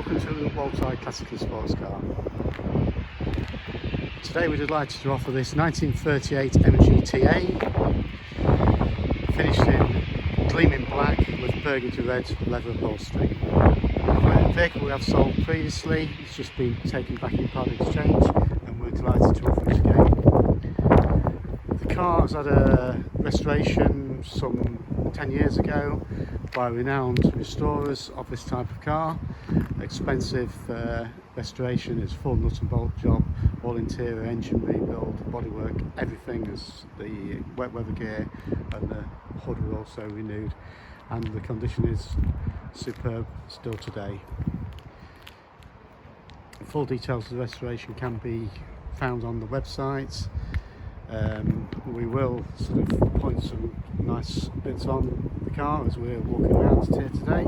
Welcome to the Walside Classical Sports Car. Today we're delighted to offer this 1938 MGTA, finished in gleaming black with burgundy red leather upholstery. The vehicle we have sold previously, it's just been taken back in part exchange and we're delighted to offer it again. The car has had a restoration some 10 years ago by renowned restorers of this type of car. Expensive restoration, it's a full nut and bolt job, all interior, engine rebuild, bodywork, everything. As the wet weather gear and the hood were also renewed, and the condition is superb still today. Full details of the restoration can be found on the website. We will sort of point some nice bits on the car as we're walking around it here today.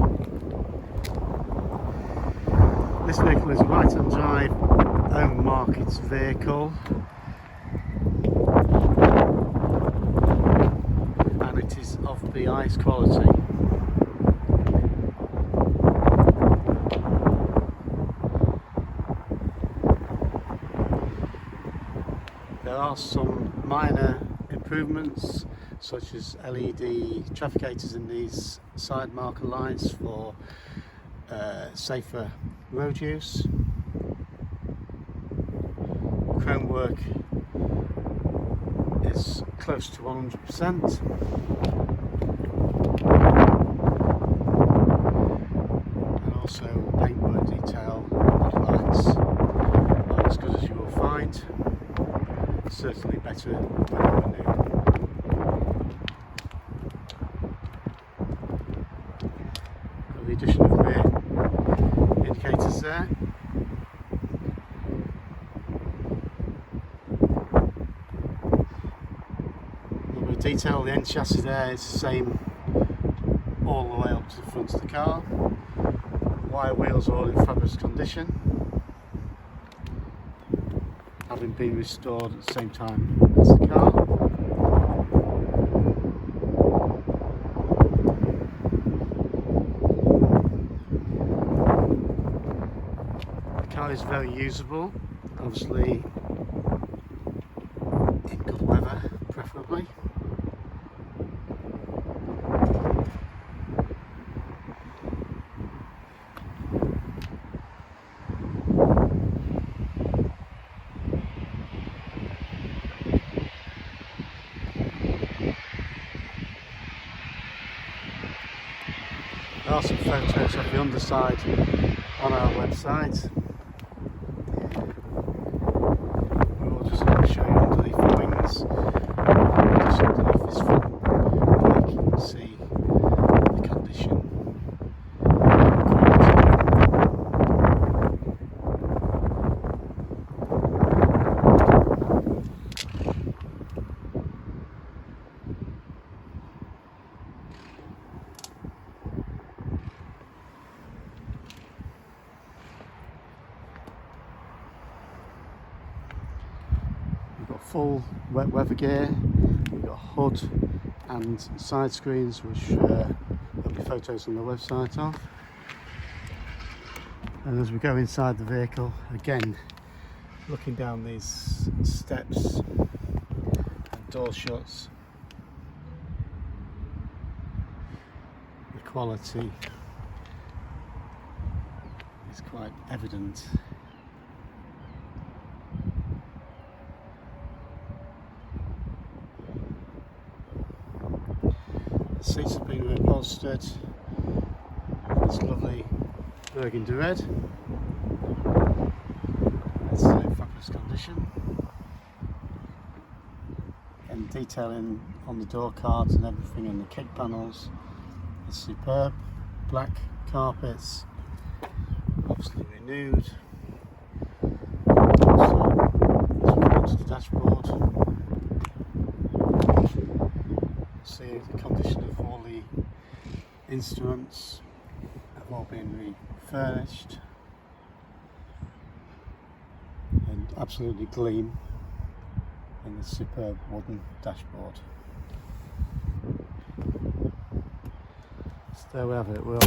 This vehicle is a right-hand drive, own market vehicle, and it is of the highest quality. There are some minor improvements, such as LED trafficators in these side marker lights for safer road use. Chrome work is close to 100%. And also paintwork detail on the lights are as good as you will find. Certainly better than new. Got the addition of rear indicators there. The detail, the end chassis there is the same all the way up to the front of the car. Wire wheels are all in fabulous condition, having been restored at the same time as the car. The car is very usable, obviously in good weather preferably. There are some photos of the underside on our website. We will just show you underneath the wings, just underneath this front brake, you can see the condition. Full wet weather gear, we've got hood and side screens, which there'll be photos on the website of. And as we go inside the vehicle, again looking down these steps and door shuts, the quality is quite evident. The seats have been reupholstered in this lovely burgundy red. It's in fabulous condition. And detailing on the door cards and everything in the kick panels is superb. Black carpets, obviously renewed. So as we go to the dashboard, see the condition of all the instruments have all been refurnished and absolutely gleam in the superb wooden dashboard. So there we have it. We'll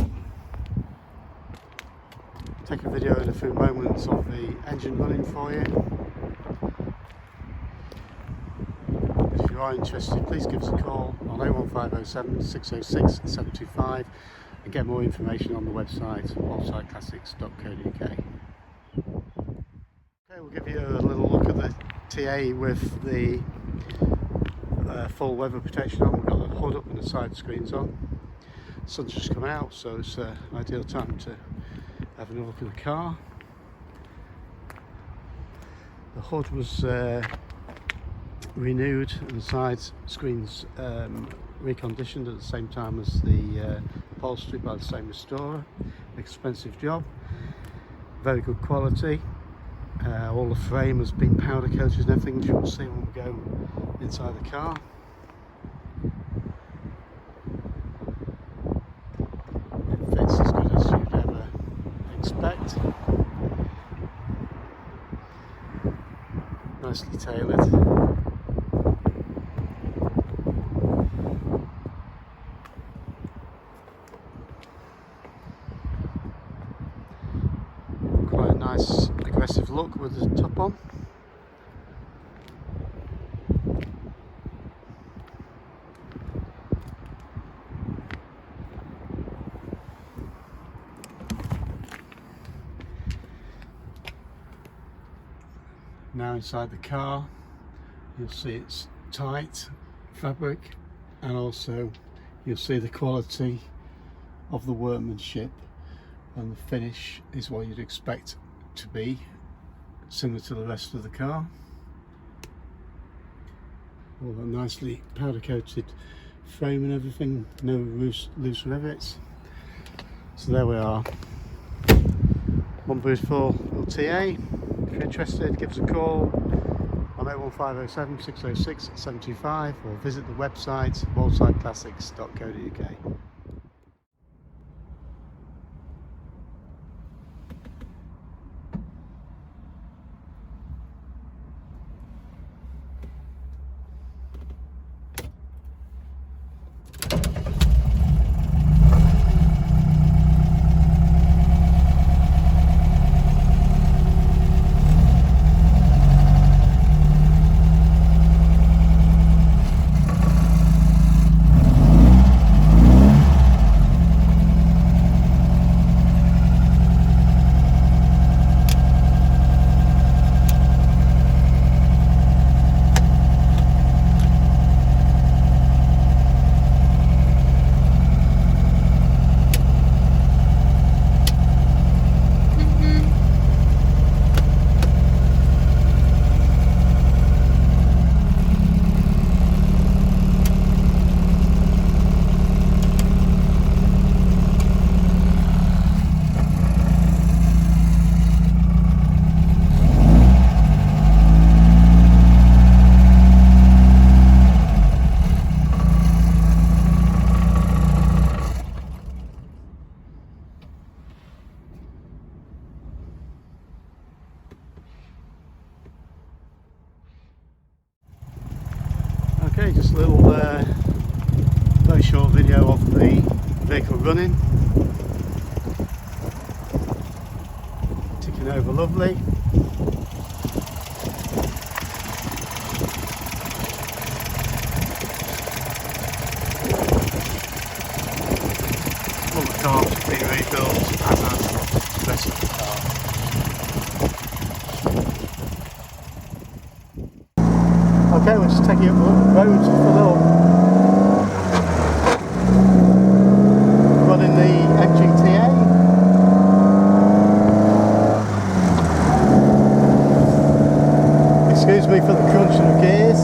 take a video in a few moments of the engine running for you. If you are interested, please give us a call on 01507 606 725 and get more information on the website roadsters.co.uk. Okay, we'll give you a little look at the TA with the full weather protection on. We've got the hood up and the side screens on. Sun's just come out, so it's an ideal time to have another look at the car. The hood was renewed and the side screens reconditioned at the same time as the upholstery by the same restorer. Expensive job, very good quality. All the frame has been powder coated and everything, as you will see when we go inside the car. It fits as good as you'd ever expect. Nicely tailored. Quite a nice aggressive look with the top on. Now inside the car, you'll see it's tight fabric, and also you'll see the quality of the workmanship, and the finish is what you'd expect to be, similar to the rest of the car. All that nicely powder coated frame and everything, no loose rivets. So there we are, one beautiful little TA. If you're interested, give us a call on 01507 606 725 or visit the website roadsters.co.uk. Okay, just a little very short video of the vehicle running, ticking over lovely. All the carbs have been rebuilt, as has the rest of the car. Okay, we'll just take you up the road for a little running the MPJG. Excuse me for the crunching of gears.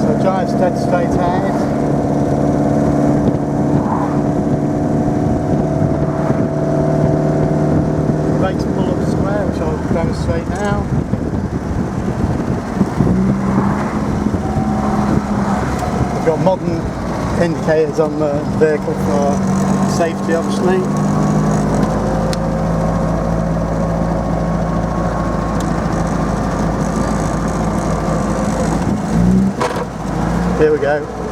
So drives dead straight ahead. Demonstrate now. We've got modern indicators on the vehicle for safety, obviously. Here we go.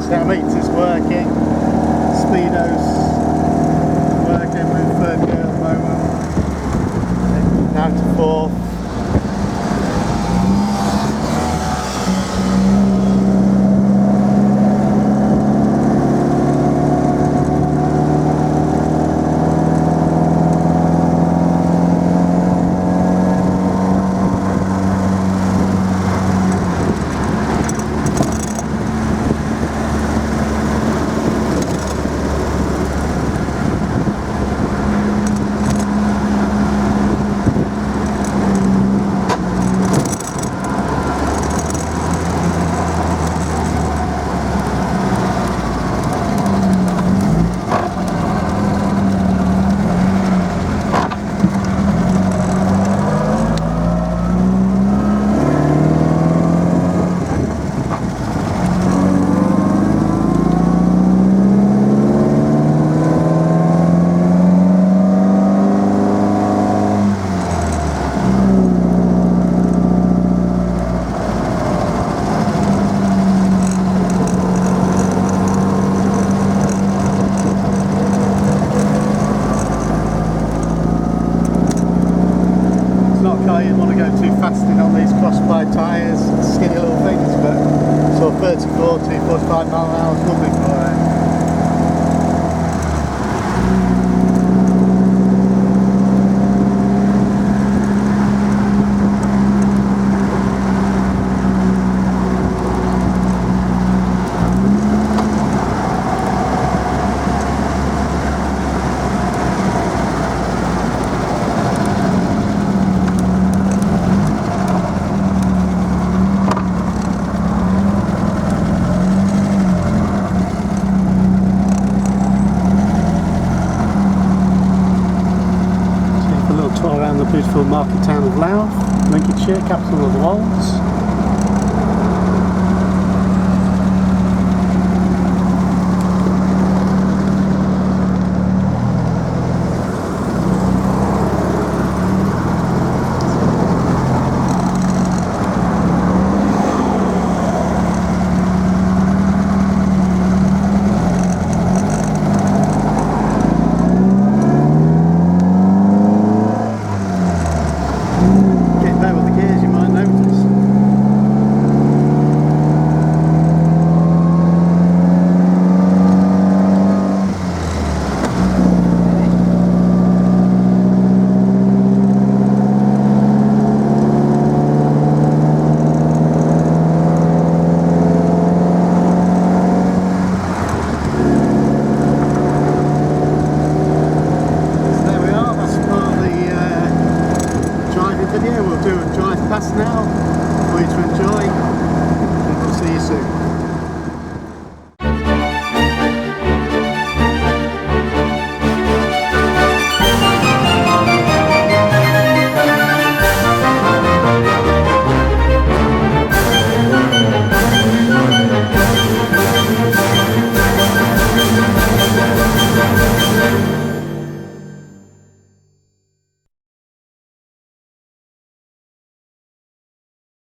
Our meter's working, speedo's working, we're in third gear at the moment, down to fourth. You want to go too fast in on these crossbar tyres, skinny little things, but so 30, 40, 45 mile an hour is nothing for it. Around the beautiful market town of Louth, Lincolnshire, capital of the Wolds. We'll do a drive past now for you to enjoy, and we'll see you soon.